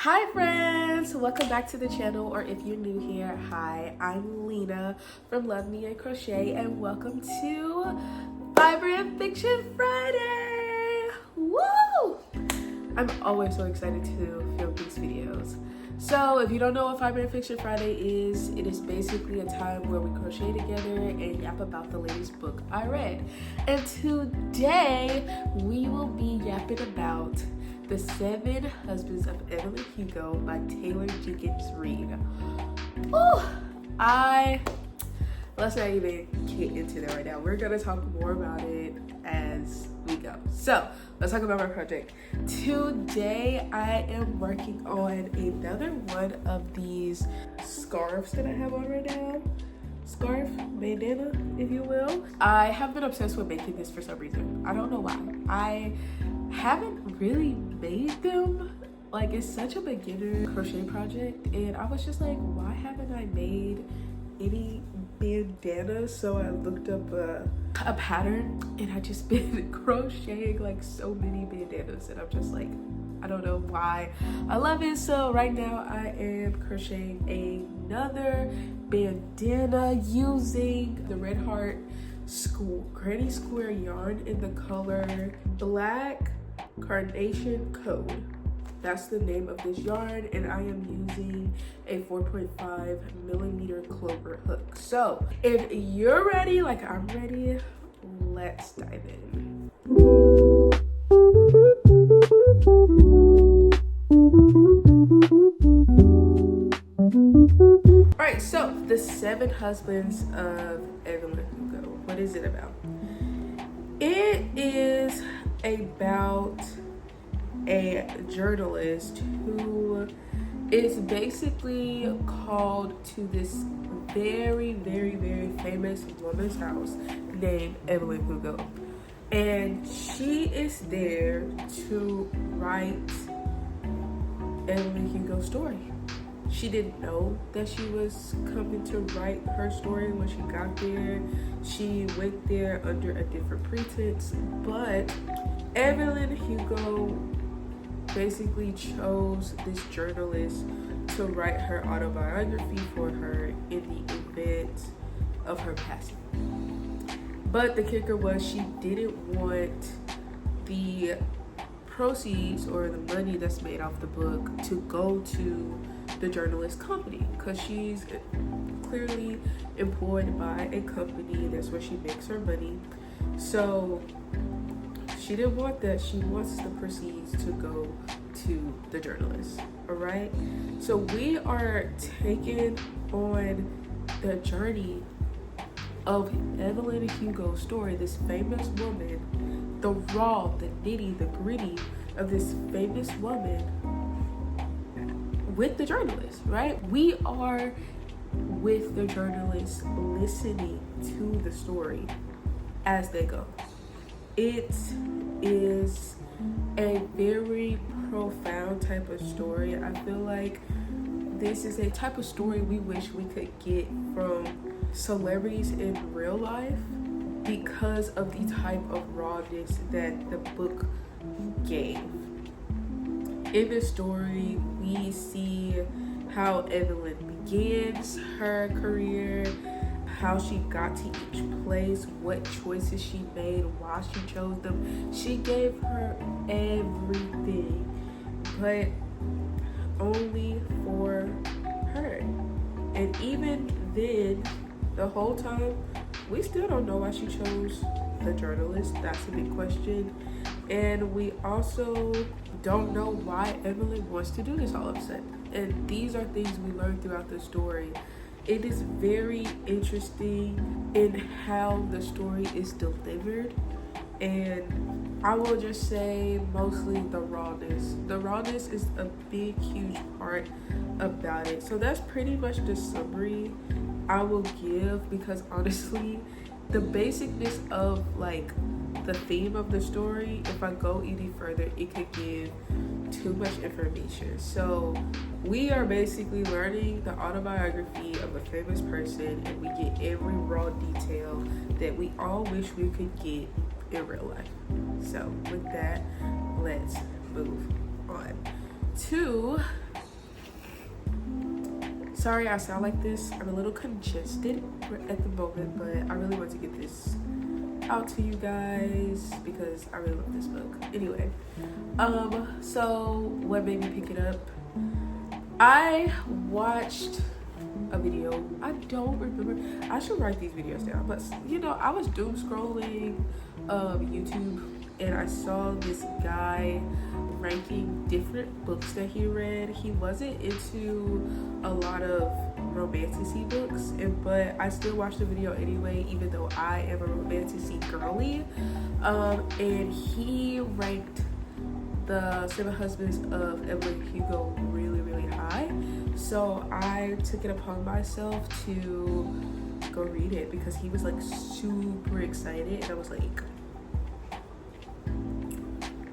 Hi friends, welcome back to the channel, or if you're new here, hi, I'm Lena from Love Me and Crochet, and welcome to Vibrant Fiction Friday. Woo! I'm always so excited to film these videos. So if you don't know what Vibrant Fiction Friday is, it is basically a time where we crochet together and yap about the latest book I read. And today we will be yapping about The 7 Husbands of Evelyn Hugo by Taylor Jenkins Reid. Let's not even get into that right now. We're gonna talk more about it as we go. So let's talk about my project. Today I am working on another one of these scarves that I have on right now. Scarf, bandana, if you will. I have been obsessed with making this for some reason. I don't know why. I haven't really made them. Like, it's such a beginner crochet project, and I was just like, why haven't I made any bandanas? So I looked up a pattern, and I just been crocheting like so many bandanas, and I'm just like, I don't know why I love it. So right now I am crocheting another bandana using the Red Heart Granny Square yarn in the color Black-Carnation Code. That's the name of this yarn, and I am using a 4.5 millimeter clover hook. So if you're ready, like I'm ready, let's dive in. Alright, so The 7 Husbands of Evelyn Hugo. What is it about? It is about a journalist who is basically called to this very, very, very famous woman's house named Evelyn Hugo. And she is there to write Evelyn Hugo's story. She didn't know that she was coming to write her story when she got there. She went there under a different pretense, but Evelyn Hugo basically chose this journalist to write her autobiography for her in the event of her passing. But the kicker was she didn't want the proceeds or the money that's made off the book to go to the journalist company, because she's clearly employed by a company. That's where she makes her money. So she didn't want that. She wants the proceeds to go to the journalist. All right, so we are taking on the journey of Evelyn Hugo's story, this famous woman, the raw, the nitty, the gritty of this famous woman with the journalist, right? We are with the journalist listening to the story as they go. It is a very profound type of story. I feel like this is a type of story we wish we could get from celebrities in real life because of the type of rawness that the book gave. In the story, we see how Evelyn begins her career, how she got to each place, what choices she made, why she chose them. She gave her everything, but only for her. And even then, the whole time, we still don't know why she chose the journalist. That's a big question. And we also don't know why Evelyn wants to do this all of a sudden. And these are things we learn throughout the story. It is very interesting in how the story is delivered. And I will just say mostly the rawness. The rawness is a big, huge part about it. So that's pretty much the summary I will give, because honestly, the basicness of like the theme of the story, if I go any further, it could give too much information. So we are basically learning the autobiography of a famous person, and we get every raw detail that we all wish we could get in real life. So with that, let's move on to Sorry I sound like this. I'm a little congested at the moment, but I really want to get this out to you guys because I really love this book. Anyway, so what made me pick it up? I watched a video. I don't remember. I should write these videos down, but you know, I was doom scrolling YouTube and I saw this guy ranking different books that he read. He wasn't into a lot of romantic-y books, but I still watched the video anyway, even though I am a romantic-y girly. And he ranked The 7 Husbands of Evelyn Hugo really, really high. So I took it upon myself to go read it because he was like super excited, and I was like,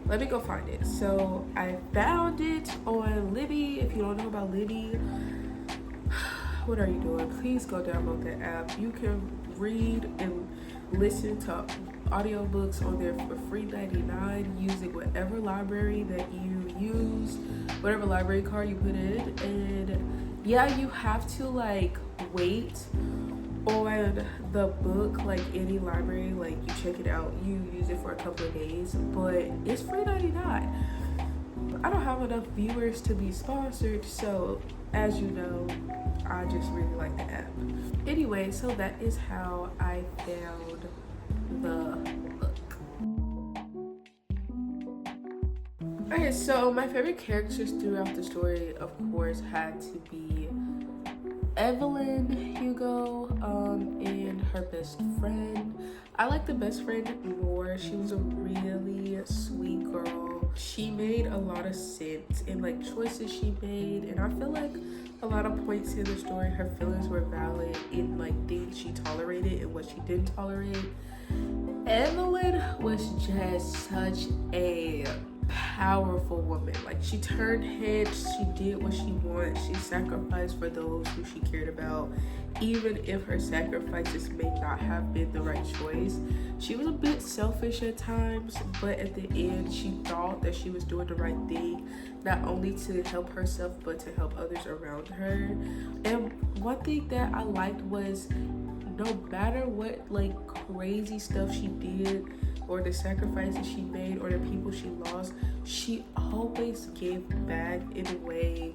let me go find it. So I found it on Libby. If you don't know about Libby, what are you doing? Please go download that app. You can read and listen to audiobooks on there for free 99 using whatever library that you use, whatever library card you put in. And yeah, you have to like wait on the book like any library. Like you check it out, you use it for a couple of days, but it's free 99. I don't have enough viewers to be sponsored, so as you know, I just really like the app. Anyway, so that is how I found the book. Okay, so my favorite characters throughout the story, of course, had to be Evelyn Hugo and her best friend. I like the best friend more. She was a really sweet girl. She made a lot of sense in like choices she made, and I feel like a lot of points in the story her feelings were valid in like things she tolerated and what she didn't tolerate. Evelyn was just such a powerful woman. Like she turned heads, she did what she wanted, she sacrificed for those who she cared about, even if her sacrifices may not have been the right choice. She was a bit selfish at times, but at the end she thought that she was doing the right thing, not only to help herself but to help others around her. And one thing that I liked was no matter what like crazy stuff she did or the sacrifices she made or the people she lost, she always gave back in a way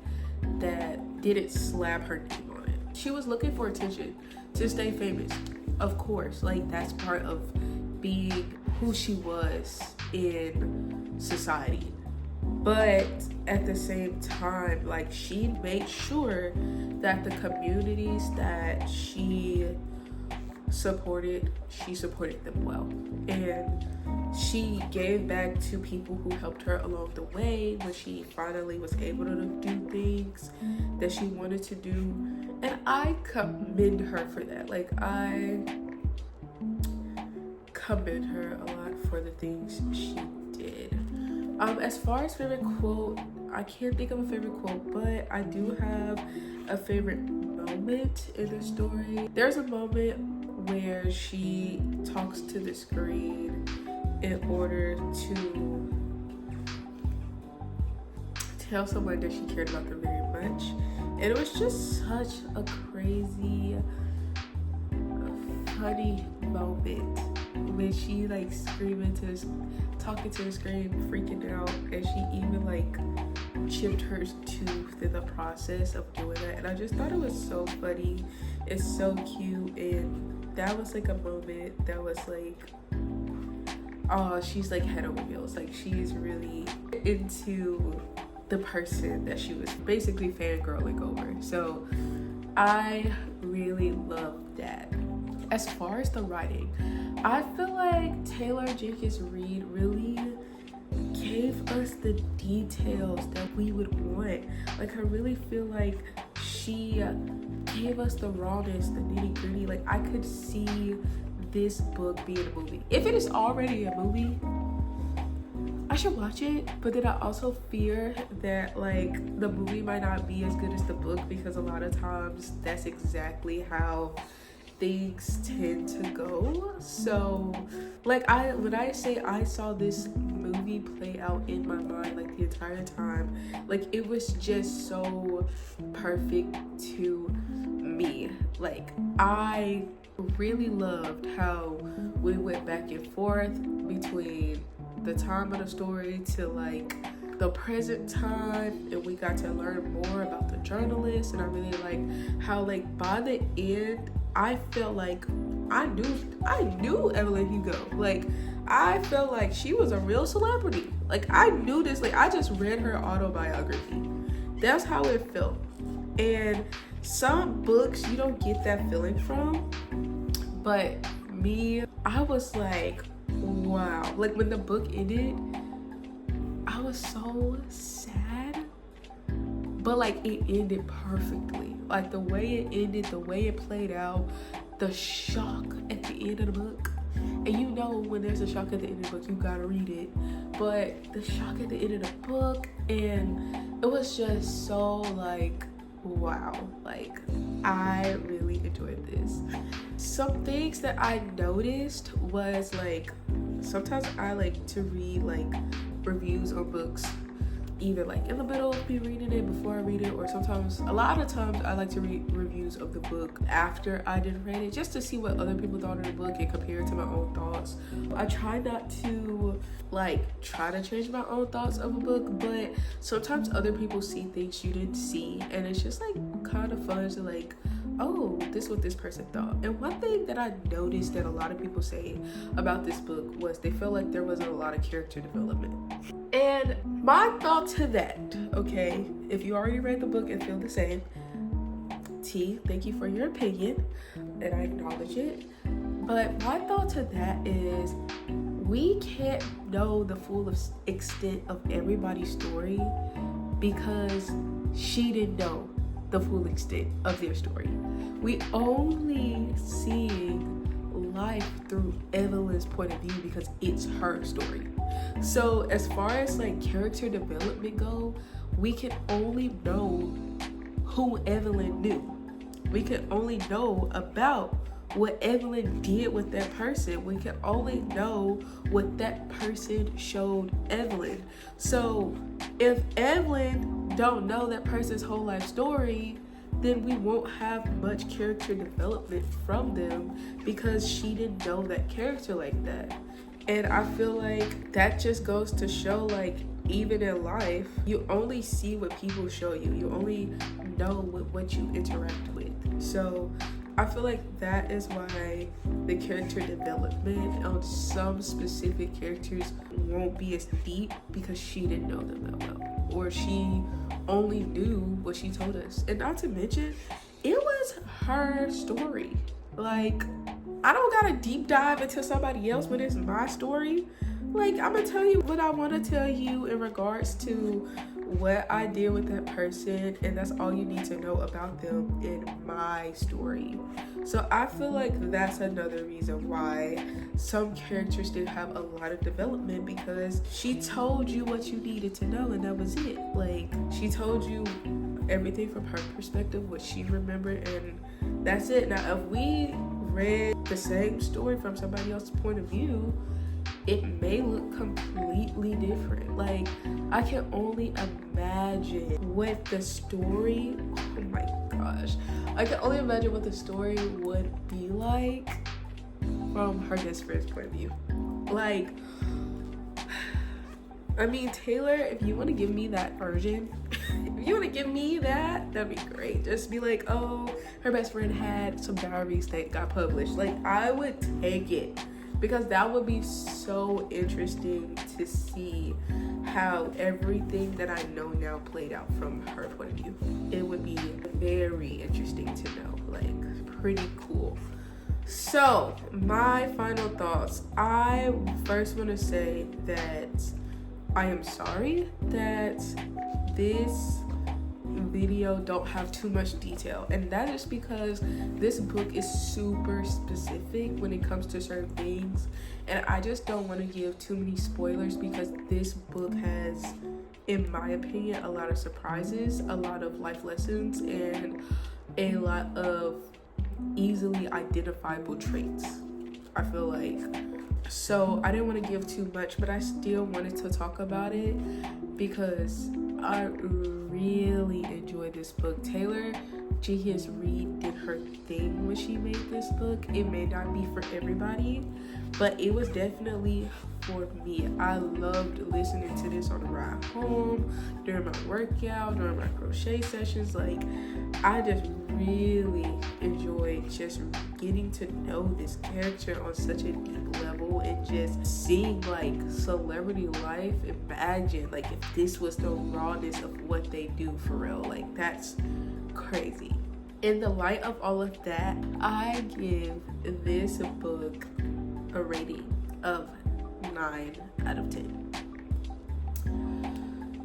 that didn't slap her name on it. She was looking for attention to stay famous, of course, like that's part of being who she was in society. But at the same time, like she made sure that the communities that she supported them well, and she gave back to people who helped her along the way when she finally was able to do things that she wanted to do, and I commend her for that. Like I commend her a lot for the things she did. As far as favorite quote, I can't think of a favorite quote, but I do have a favorite moment in the story. There's a moment where she talks to the screen in order to tell someone that she cared about them very much, and it was just such a crazy, funny moment when she like talking to the screen, freaking out, and she even like chipped her tooth in the process of doing that. And I just thought it was so funny. It's so cute, and that was like a moment that was like, oh, she's like head over heels. Like she's really into the person that she was basically fangirling over. So I really loved that. As far as the writing, I feel like Taylor Jenkins Reid really gave us the details that we would want. Like I really feel like she gave us the rawness, the nitty gritty. Like I could see this book being a movie. If it is already a movie, I should watch it, but then I also fear that like the movie might not be as good as the book, because a lot of times that's exactly how things tend to go. So like when I say I saw this movie play out in my mind like the entire time. Like it was just so perfect to me. Like I really loved how we went back and forth between the time of the story to like the present time, and we got to learn more about the journalist. And I really like how like by the end I felt like I knew Evelyn Hugo. Like I felt like she was a real celebrity. Like I knew this, like I just read her autobiography. That's how it felt. And some books you don't get that feeling from, but me, I was like, wow. Like when the book ended, I was so sad, but like it ended perfectly. Like the way it ended, the way it played out, the shock at the end of the book. And you know when there's a shock at the end of the book, you gotta read it. But the shock at the end of the book, and it was just so like, wow. Like I really enjoyed this. Some things that I noticed was like, sometimes I like to read like reviews of books either like in the middle of me reading it, before I read it, or sometimes, a lot of times I like to read reviews of the book after I did read it, just to see what other people thought of the book and compare it to my own thoughts. I try not to like try to change my own thoughts of a book, but sometimes other people see things you didn't see, and it's just like kind of fun to like, oh, this is what this person thought. And one thing that I noticed that a lot of people say about this book was they feel like there wasn't a lot of character development. And my thought to that, okay, if you already read the book and feel the same, T, thank you for your opinion, and I acknowledge it. But my thought to that is, we can't know the full extent of everybody's story because she didn't know the full extent of their story. We only seeing life through Evelyn's point of view because it's her story. So as far as like character development go, we can only know who Evelyn knew. We can only know about what Evelyn did with that person. We can only know what that person showed Evelyn. So if Evelyn don't know that person's whole life story, then we won't have much character development from them because she didn't know that character like that. And I feel like that just goes to show, like, even in life, you only see what people show you. You only know what you interact with. So I feel like that is why the character development on some specific characters won't be as deep, because she didn't know them that well, or she only knew what she told us. And not to mention, it was her story. Like, I don't gotta deep dive into somebody else when it's my story. Like, I'm gonna tell you what I want to tell you in regards to what I did with that person, and that's all you need to know about them in my story. So I feel like that's another reason why some characters didn't have a lot of development, because she told you what you needed to know, and that was it. Like, she told you everything from her perspective, what she remembered, and that's it. Now, if we read the same story from somebody else's point of view, it may look completely different. Like, I can only imagine what the story, oh my gosh, I can only imagine what the story would be like from her best friend's point of view. Like, I mean, Taylor, if you want to give me that version, if you want to give me that, that'd be great. Just be like, oh, her best friend had some diaries that got published. Like, I would take it, because that would be so interesting to see how everything that I know now played out from her point of view. It would be very interesting to know, like, pretty cool. So, my final thoughts. I first want to say that I am sorry that this video don't have too much detail, and that is because this book is super specific when it comes to certain things, and I just don't want to give too many spoilers, because this book has, in my opinion, a lot of surprises, a lot of life lessons, and a lot of easily identifiable traits. I feel like So I didn't want to give too much, but I still wanted to talk about it because I really enjoyed this book. Taylor Jenkins Reid did her thing when she made this book. It may not be for everybody, but it was definitely for me. I loved listening to this on the ride home, during my workout, during my crochet sessions. Like, I just really enjoyed just getting to know this character on such a deep level and just seeing like celebrity life. Imagine like if this was the rawness of what they do for real. Like, that's crazy. In the light of all of that, I give this book a rating of 9 out of 10.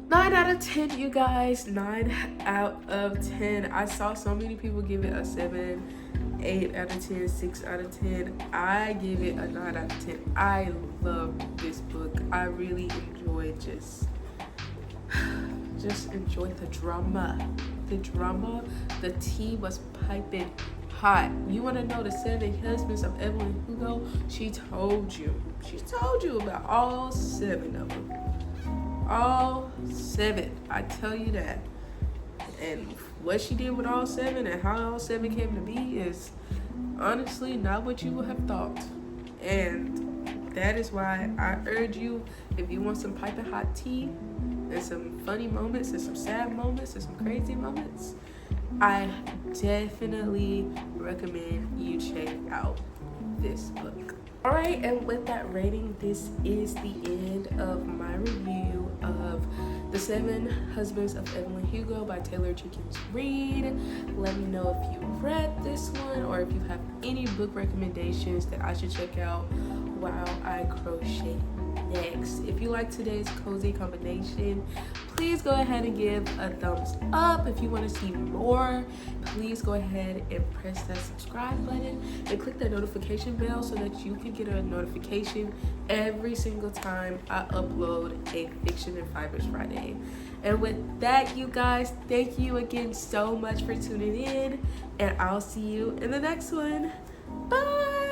9 out of 10, you guys. 9 out of 10. I saw so many people give it a 7, 8 out of 10, 6 out of 10. I give it a 9 out of 10. I love this book. I really enjoyed just enjoyed the drama. The tea was piping hot. You want to know the 7 husbands of Evelyn Hugo? She told you about all 7 of them. All 7, I tell you that. And what she did with all 7 and how all 7 came to be is honestly not what you would have thought. And that is why I urge you, if you want some piping hot tea and some funny moments and some sad moments and some crazy moments, I definitely recommend you check out this book. Alright, and with that rating, this is the end of my review of The 7 Husbands of Evelyn Hugo by Taylor Jenkins Reid. Let me know if you read this one or if you have any book recommendations that I should check out while I crochet next. If you like today's cozy combination, please go ahead and give a thumbs up. If you want to see more, please go ahead and press that subscribe button and click that notification bell so that you can get a notification every single time I upload a Fiction and Fibers Friday. And with that, you guys, thank you again so much for tuning in, and I'll see you in the next one. Bye.